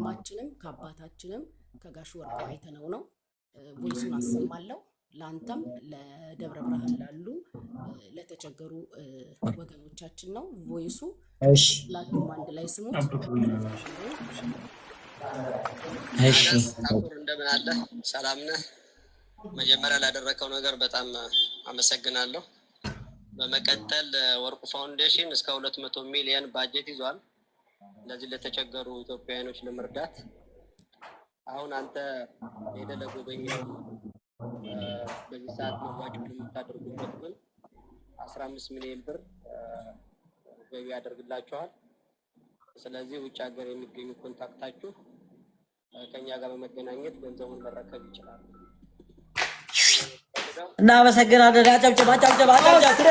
ከወንድማችንም ከአባታችንም ከጋሽ ወርቁ አይተነው ነው። ቮይሱን አሰማለሁ። ላንተም ለደብረ ብርሃን ላሉ ለተቸገሩ ወገኖቻችን ነው ቮይሱ። እሺ ሁላችሁም አንድ ላይ ስሙት። እሺ እንደምን አለ? ሰላም ነህ? መጀመሪያ ላደረከው ነገር በጣም አመሰግናለሁ። በመቀጠል ወርቁ ፋውንዴሽን እስከ 200 ሚሊዮን ባጀት ይዟል ለዚህ ለተቸገሩ ኢትዮጵያውያኖች ለመርዳት። አሁን አንተ ሄደህ ለጎበኘው በዚህ ሰዓት መዋጮ የምታደርጉበት ግን 15 ሚሊዮን ብር ገቢ ያደርግላችኋል። ስለዚህ ውጭ ሀገር የሚገኙ ኮንታክታችሁ ከኛ ጋር በመገናኘት ገንዘቡን መረከብ ይችላል። እናመሰግናለን። አጨብጭብ አጨብጭብ አጨብጭብ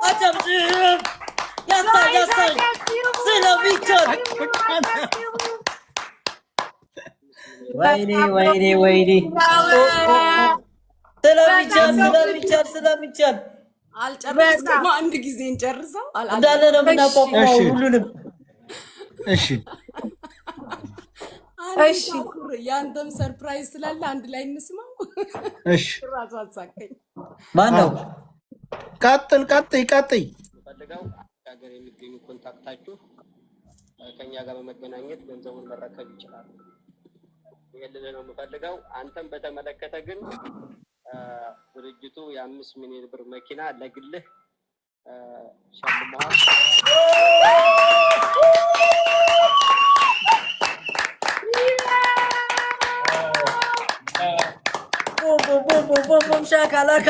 አጨብጭብ። ያሳይ ያሳይ ስለሚቻል ወይኔ ወይኔ ወይኔ ስለሚቻል አልጨረስኩም። አንድ ጊዜ እንጨርሰው እንዳለ ነው የምናቋቁመው ሁሉንም። እሺ እሺ ያንተም ሰርፕራይዝ ስላለ አንድ ላይ እንስማው። እሺ ራሱ አሳቀኝ። ማን ነው? ቀጥል ፈልገው ሀገር የሚገኙ ኮንታክታችሁ ከኛ ጋር በመገናኘት ገንዘቡን መረከብ ይችላል። ይሄንን ነው የምፈልገው። አንተም በተመለከተ ግን ድርጅቱ የ5 ሚሊዮን ብር መኪና ለግልህ ሸልመዋል። ቦም ሻካላካ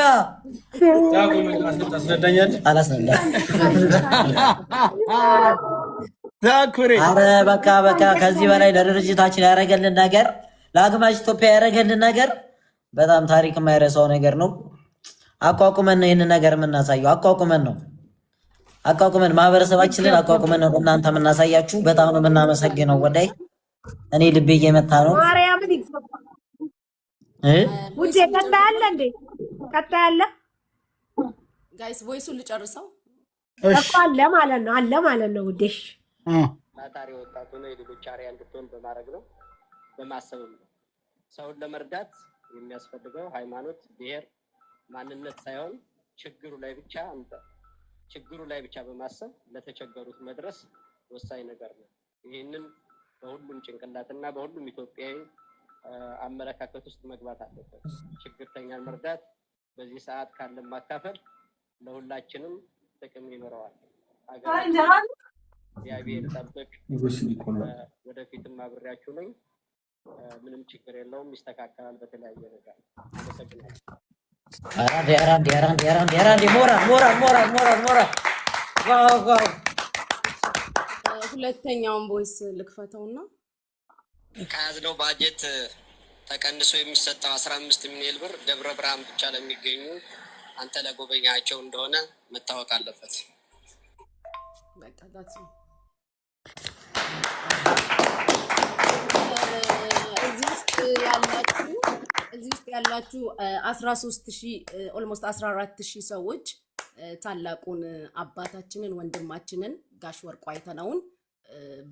አረ በቃ ከዚህ በላይ ለድርጅታችን ያደረገልን ነገር ለአግማሽ ኢትዮጵያ ያደረገልን ነገር በጣም ታሪክ የማይረሳው ነገር ነው። አቋቁመን ነው ይህንን ነገር የምናሳየው። አቋቁመን ማህበረሰባችንን አቋቁመን ነው እናንተ የምናሳያችሁ። በጣም ነው የምናመሰግነው። ወዳይ እኔ ልቤ እየመታ ነው። ማርያምን ውዴ ቀጣለ እንዴ? ቀጣለ ጋይስ ቮይሱን ልጨርሰው እኮ አለ ማለት ነው ውዴሽ ታታሪ ወጣቱ ነው የሌሎች አሪያ እንድትሆን በማድረግ ነው በማሰብም ነው። ሰውን ለመርዳት የሚያስፈልገው ሃይማኖት፣ ብሔር፣ ማንነት ሳይሆን ችግሩ ላይ ብቻ በማሰብ ለተቸገሩት መድረስ ወሳኝ ነገር ነው። ይሄንን በሁሉም ጭንቅላትና በሁሉም ኢትዮጵያዊ አመለካከት ውስጥ መግባት አለበት። ችግርተኛን መርዳት በዚህ ሰዓት ካለ ማካፈል ለሁላችንም ጥቅም ይኖረዋል። እግዚአብሔር ይጠብቅ። ወደፊትም አብሬያችሁ ነኝ። ምንም ችግር የለውም፣ ይስተካከላል በተለያየ ነገር። አመሰግናለሁ። ሞራል ሁለተኛውን ቮይስ ልክፈተውና ከያዝነው ባጀት ተቀንሶ የሚሰጠው 15 ሚሊዮን ብር ደብረ ብርሃን ብቻ ለሚገኙ አንተ ለጎበኛቸው እንደሆነ መታወቅ አለበት። በቃ ዳትስ እዚህ ውስጥ ያላችሁ 13000 ኦልሞስት 14000 ሰዎች ታላቁን አባታችንን ወንድማችንን ጋሽ ወርቁ አይተነውን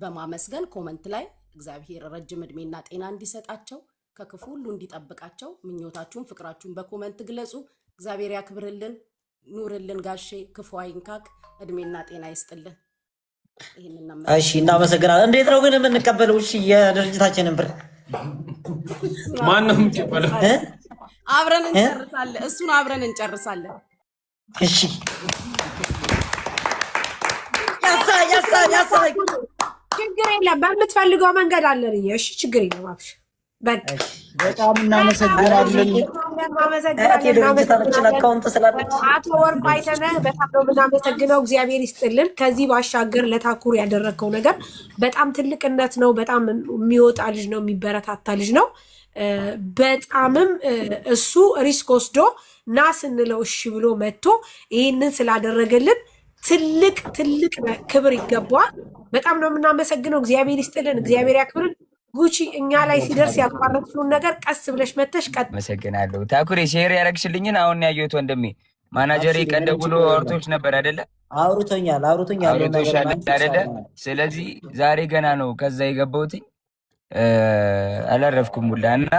በማመስገን ኮመንት ላይ እግዚአብሔር ረጅም እድሜና ጤና እንዲሰጣቸው ከክፉ ሁሉ እንዲጠብቃቸው ምኞታችሁን ፍቅራችሁን በኮመንት ግለጹ። እግዚአብሔር ያክብርልን፣ ኑርልን ጋሼ፣ ክፉ አይንካክ፣ እድሜና ጤና ይስጥልን። እሺ እናመሰግናለን። እንዴት ነው ግን የምንቀበለው? እሺ የድርጅታችንን ብር ማን ነው የሚቀበለው? አብረን እንጨርሳለን። እሱን አብረን እንጨርሳለን። እሺ ያሳይ ችግር የለም። በምትፈልገው መንገድ አለን። እሺ ችግር የለም። አብሽ በጣም እናመሰግናለን። አቶ ወርቁ አይተነህ በጣም ነው የምናመሰግነው። እግዚአብሔር ይስጥልን። ከዚህ ባሻገር ለታኩር ያደረግከው ነገር በጣም ትልቅነት ነው። በጣም የሚወጣ ልጅ ነው፣ የሚበረታታ ልጅ ነው። በጣምም እሱ ሪስክ ወስዶ ና ስንለው እሺ ብሎ መጥቶ ይህንን ስላደረገልን ትልቅ ክብር ይገባዋል። በጣም ነው የምናመሰግነው። እግዚአብሔር ይስጥልን፣ እግዚአብሔር ያክብርን። ጉቺ እኛ ላይ ሲደርስ ያቋረጥሽውን ነገር ቀስ ብለሽ መተሽ ቀጥ አመሰግናለሁ። ታኩሬ ሼር ያደረግሽልኝን አሁን ያየሁት ወንድሜ ማናጀር ቀን ደውሎ አውርቶች ነበር አይደለ? አውርቶኛል አይደለ? ስለዚህ ዛሬ ገና ነው ከዛ የገባሁት አላረፍኩም ሁላ እና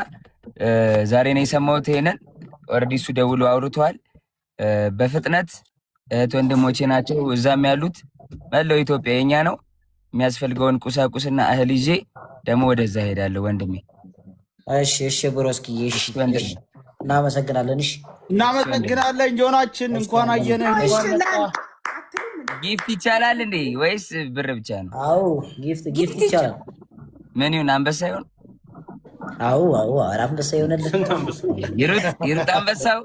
ዛሬ ነው የሰማሁት ይሄንን። ኦልሬዲ እሱ ደውሎ አውርቷል። በፍጥነት እህት ወንድሞቼ ናቸው እዛም ያሉት መላው ኢትዮጵያ የኛ ነው። የሚያስፈልገውን ቁሳቁስና እህል ይዤ ደግሞ ወደዛ ሄዳለሁ ወንድሜ። እሺ ብሮስኪ እሺ ወንድሜ እናመሰግናለን። እሺ እናመሰግናለን። ጆናችን እንኳን አየነህ። ጊፍት ይቻላል እንዴ ወይስ ብር ብቻ ነው? አዎ ጊፍት ይቻላል። ምን ይሁን አንበሳ ይሁን? አዎ አንበሳ ይሆንልህ። ይሩጥ አንበሳው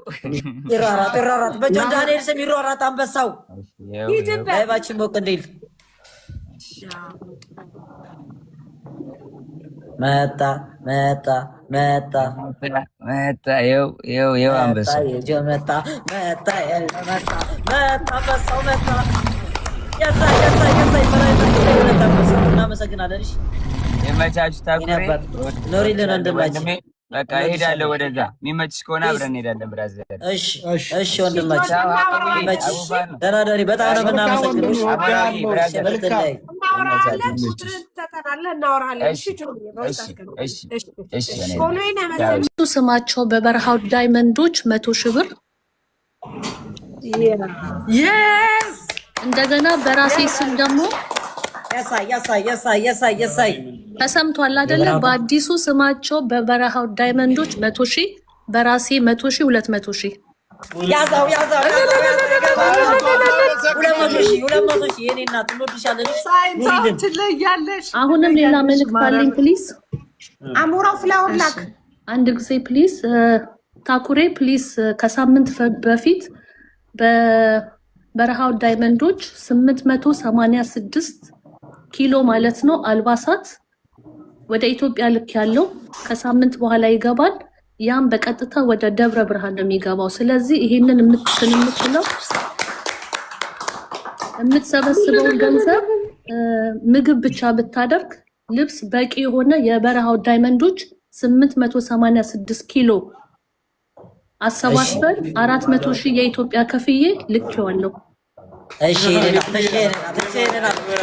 ይሯሯጥ በጆን ዳንኤል ስም ይሯሯጥ አንበሳው ላይባችን ሞቅ እንዲል መጣ ይኸው አንበሳው መጣ አንበሳው መጣ። እናመሰግናለን። እሺ የመቻችሁ ታኩሬ ኖሪልን ወንድማችን። በቃ እሄዳለሁ ወደዛ። የሚመችሽ ከሆነ አብረን እንሄዳለን ብራዘር። እሺ ወንድማችን ይመችሽ። ደህና ደሪ። በጣም ነው የምናመሰግነው። ስማቸው በበረሃው ዳይመንዶች 100,000 ብር እንደገና በራሴ ስም ደግሞ ያሳይ ተሰምቷል አይደለ? በአዲሱ ስማቸው በበረሃው ዳይመንዶች 100,000 በራሴ 100,000 200,000 ያዛው 200,000 የኔ እናት እንወድሻለን። አሁንም ሌላ መልዕክት አለኝ። ፕሊዝ አሞራው ፍላወር ላክ አንድ ጊዜ ፕሊዝ። ታኩሬ ፕሊዝ ከሳምንት በፊት በበረሃው ዳይመንዶች 886 ኪሎ ማለት ነው አልባሳት ወደ ኢትዮጵያ ልክ ያለው ከሳምንት በኋላ ይገባል። ያም በቀጥታ ወደ ደብረ ብርሃን ነው የሚገባው። ስለዚህ ይሄንን የምትችለው የምትሰበስበውን ገንዘብ ምግብ ብቻ ብታደርግ ልብስ በቂ የሆነ የበረሃው ዳይመንዶች 886 ኪሎ አሰባስበን 400,000 የኢትዮጵያ ከፍዬ ልኬዋለሁ። እሺ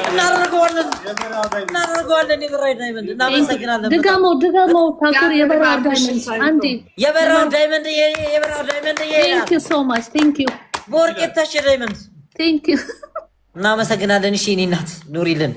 እናደርገዋለን። የበረሃው ዳይመንድ እናመሰግናለን። ድጋመው ታኩር የበረሃው ዳይመንድ አንዴ የበረሃው ዳይመንድ ቴንክ ዩ ሶ ማች ቴንክ ዩ በወርቅ የታሸ ዳይመንድ ቴንክ ዩ እናመሰግናለን። እሺ እኔ እናት ኑሪልን።